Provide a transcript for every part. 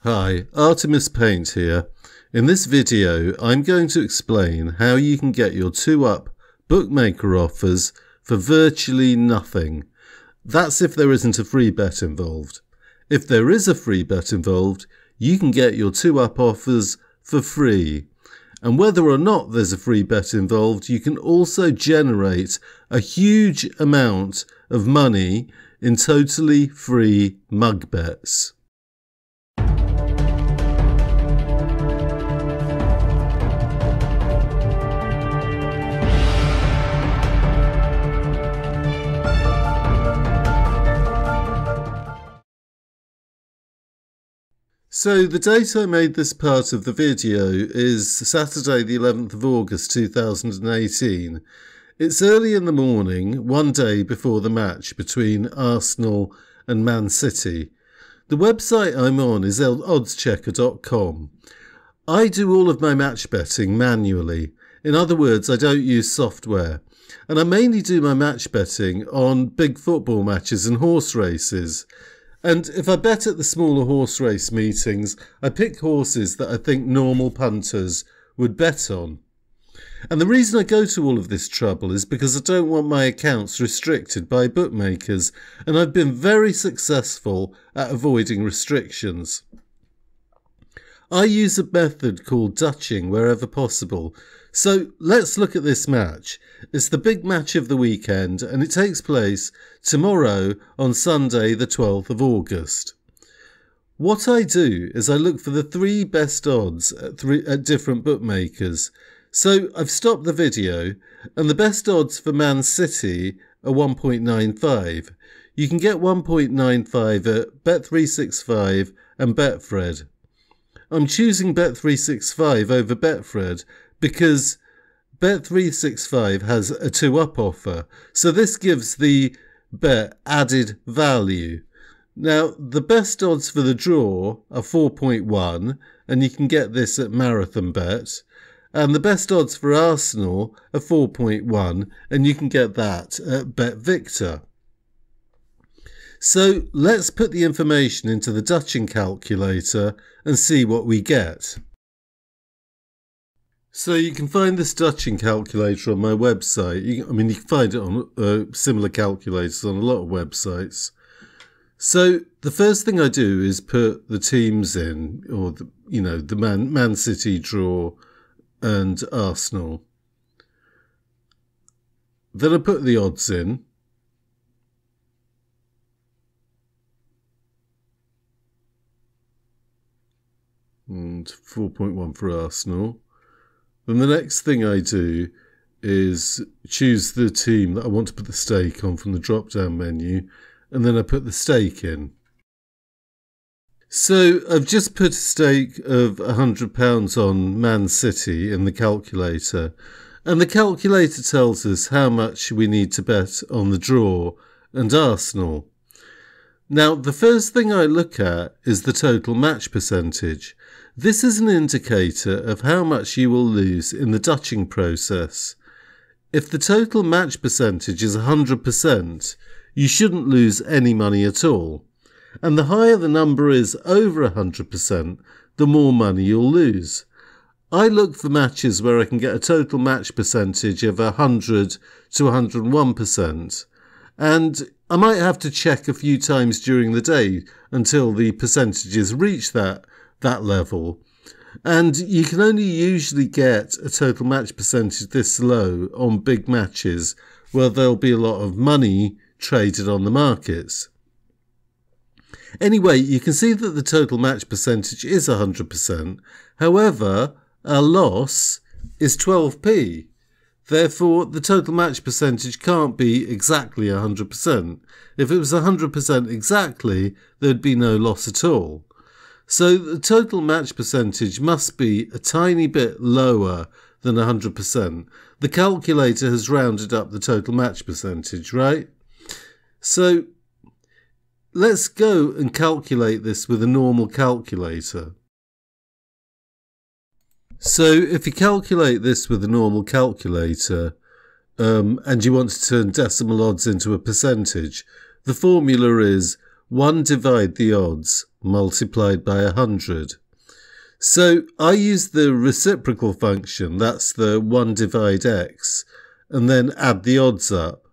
Hi, Artemis Paint here. In this video, I'm going to explain how you can get your 2-up bookmaker offers for virtually nothing. That's if there isn't a free bet involved. If there is a free bet involved, you can get your 2-up offers for free. And whether or not there's a free bet involved, you can also generate a huge amount of money in totally free mug bets. So the date I made this part of the video is Saturday the 11th of August 2018. It's early in the morning, one day before the match between Arsenal and Man City. The website I'm on is oddschecker.com. I do all of my match betting manually. In other words, I don't use software. And I mainly do my match betting on big football matches and horse races. And if I bet at the smaller horse race meetings, I pick horses that I think normal punters would bet on. And the reason I go to all of this trouble is because I don't want my accounts restricted by bookmakers, and I've been very successful at avoiding restrictions. I use a method called Dutching wherever possible. So let's look at this match. It's the big match of the weekend and it takes place tomorrow on Sunday the 12th of August. What I do is I look for the 3 best odds at different bookmakers. So I've stopped the video and the best odds for Man City are 1.95. You can get 1.95 at Bet365 and Betfred. I'm choosing Bet365 over Betfred because Bet365 has a 2-up offer, so this gives the bet added value. Now, the best odds for the draw are 4.1, and you can get this at Marathon Bet, and the best odds for Arsenal are 4.1, and you can get that at Bet Victor. So let's put the information into the Dutching calculator and see what we get. So you can find this Dutching calculator on my website. You can find it on similar calculators on a lot of websites. So the first thing I do is put the teams in, or the Man City draw and Arsenal. Then I put the odds in. And 4.1 for Arsenal. Then the next thing I do is choose the team that I want to put the stake on from the drop-down menu, and then I put the stake in. So I've just put a stake of £100 on Man City in the calculator, and the calculator tells us how much we need to bet on the draw and Arsenal. Now, the first thing I look at is the total match percentage. This is an indicator of how much you will lose in the Dutching process. If the total match percentage is 100%, you shouldn't lose any money at all. And the higher the number is over 100%, the more money you'll lose. I look for matches where I can get a total match percentage of 100 to 101%. And I might have to check a few times during the day until the percentages reach that level. And you can only usually get a total match percentage this low on big matches where there'll be a lot of money traded on the markets. Anyway, you can see that the total match percentage is 100%. However, our loss is 12p. Therefore, the total match percentage can't be exactly 100%. If it was 100% exactly, there'd be no loss at all. So the total match percentage must be a tiny bit lower than 100%. The calculator has rounded up the total match percentage, right? So let's go and calculate this with a normal calculator. So if you calculate this with a normal calculator and you want to turn decimal odds into a percentage, the formula is 1 divide the odds multiplied by 100. So I use the reciprocal function, that's the 1 divide x, and then add the odds up.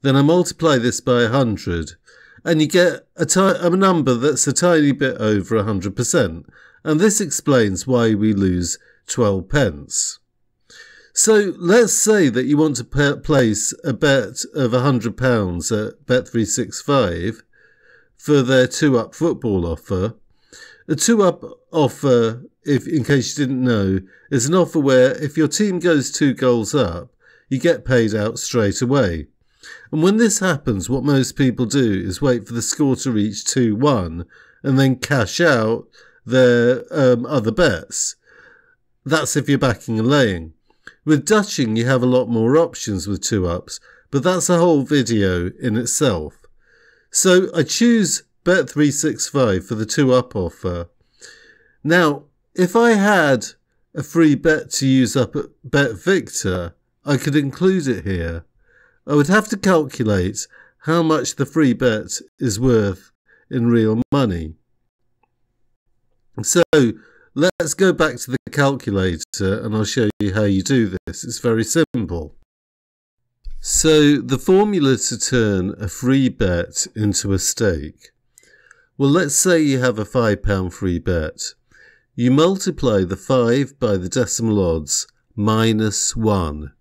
Then I multiply this by 100, and you get a number that's a tiny bit over 100%, and this explains why we lose 12 pence. So let's say that you want to place a bet of £100 at Bet365 for their 2-up football offer. A 2-up offer, in case you didn't know, is an offer where if your team goes 2 goals up, you get paid out straight away. And when this happens, what most people do is wait for the score to reach 2-1 and then cash out their other bets. That's if you're backing and laying. With Dutching, you have a lot more options with 2-ups, but that's a whole video in itself. So I choose Bet365 for the 2-up offer. Now, if I had a free bet to use up at BetVictor, I could include it here. I would have to calculate how much the free bet is worth in real money. So let's go back to the calculator and I'll show you how you do this. It's very simple. So the formula to turn a free bet into a stake. Well, let's say you have a £5 free bet. You multiply the 5 by the decimal odds minus 1.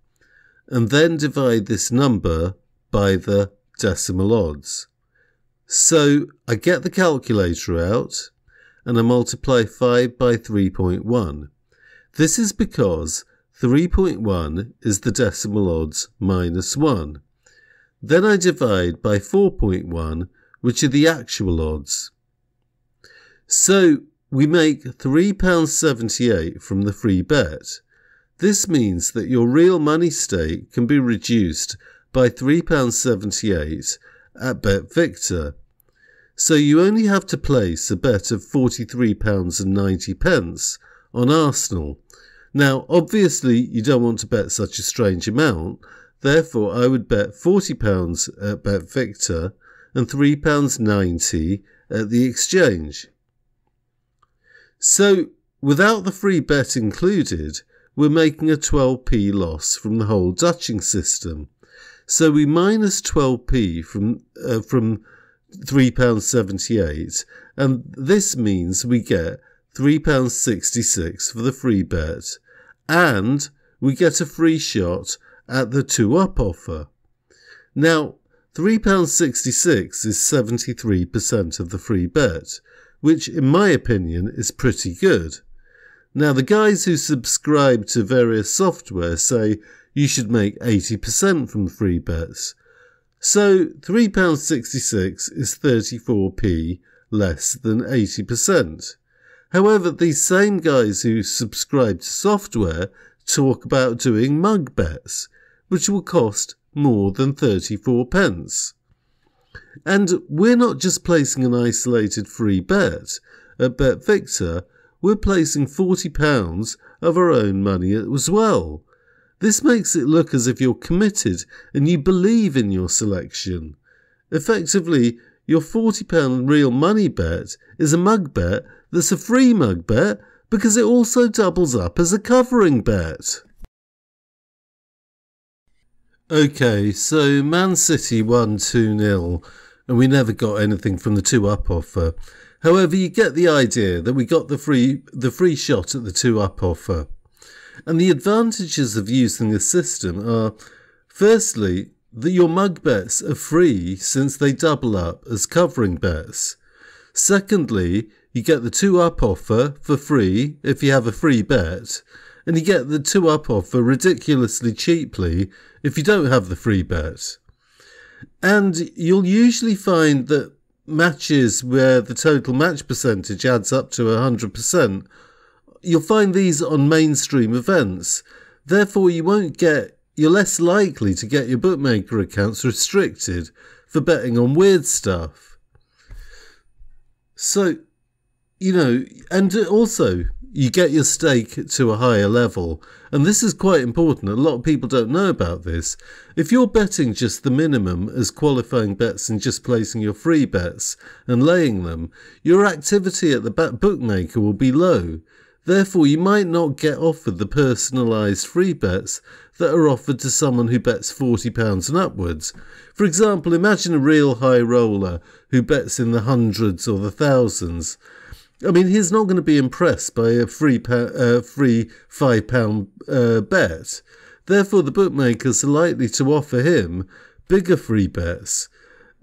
And then divide this number by the decimal odds. So I get the calculator out and I multiply 5 by 3.1. This is because 3.1 is the decimal odds minus 1. Then I divide by 4.1, which are the actual odds. So we make £3.78 from the free bet. This means that your real money stake can be reduced by £3.78 at BetVictor. So you only have to place a bet of £43.90 on Arsenal. Now, obviously, you don't want to bet such a strange amount. Therefore, I would bet £40 at BetVictor and £3.90 at the exchange. So, without the free bet included, we're making a 12p loss from the whole Dutching system. So we minus 12p from £3.78, and this means we get £3.66 for the free bet, and we get a free shot at the 2-up offer. Now, £3.66 is 73% of the free bet, which in my opinion is pretty good. Now, the guys who subscribe to various software say you should make 80% from free bets. So £3.66 is 34p less than 80%. However, these same guys who subscribe to software talk about doing mug bets, which will cost more than 34 pence. And we're not just placing an isolated free bet. At BetVictor, we're placing £40 of our own money as well. This makes it look as if you're committed and you believe in your selection. Effectively, your £40 real money bet is a mug bet that's a free mug bet because it also doubles up as a covering bet. Okay, so Man City won 2-0 and we never got anything from the 2-up offer. However, you get the idea that we got the free shot at the 2-up offer. And the advantages of using this system are, firstly, that your mug bets are free since they double up as covering bets. Secondly, you get the 2-up offer for free if you have a free bet, and you get the 2-up offer ridiculously cheaply if you don't have the free bet. And you'll usually find that matches where the total match percentage adds up to 100%, you'll find these on mainstream events. Therefore, you're less likely to get your bookmaker accounts restricted for betting on weird stuff. So, and also, you get your stake to a higher level. And this is quite important. A lot of people don't know about this. If you're betting just the minimum as qualifying bets and just placing your free bets and laying them, your activity at the bookmaker will be low. Therefore, you might not get offered the personalised free bets that are offered to someone who bets £40 and upwards. For example, imagine a real high roller who bets in the hundreds or the thousands. I mean, he's not going to be impressed by a free £5 bet. Therefore, the bookmakers are likely to offer him bigger free bets.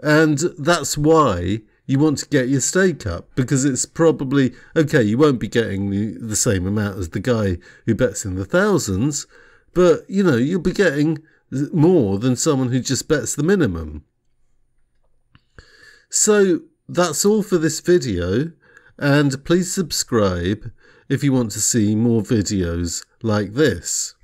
And that's why you want to get your stake up, because it's probably, okay, you won't be getting the same amount as the guy who bets in the thousands, but, you know, you'll be getting more than someone who just bets the minimum. So that's all for this video. And please subscribe if you want to see more videos like this.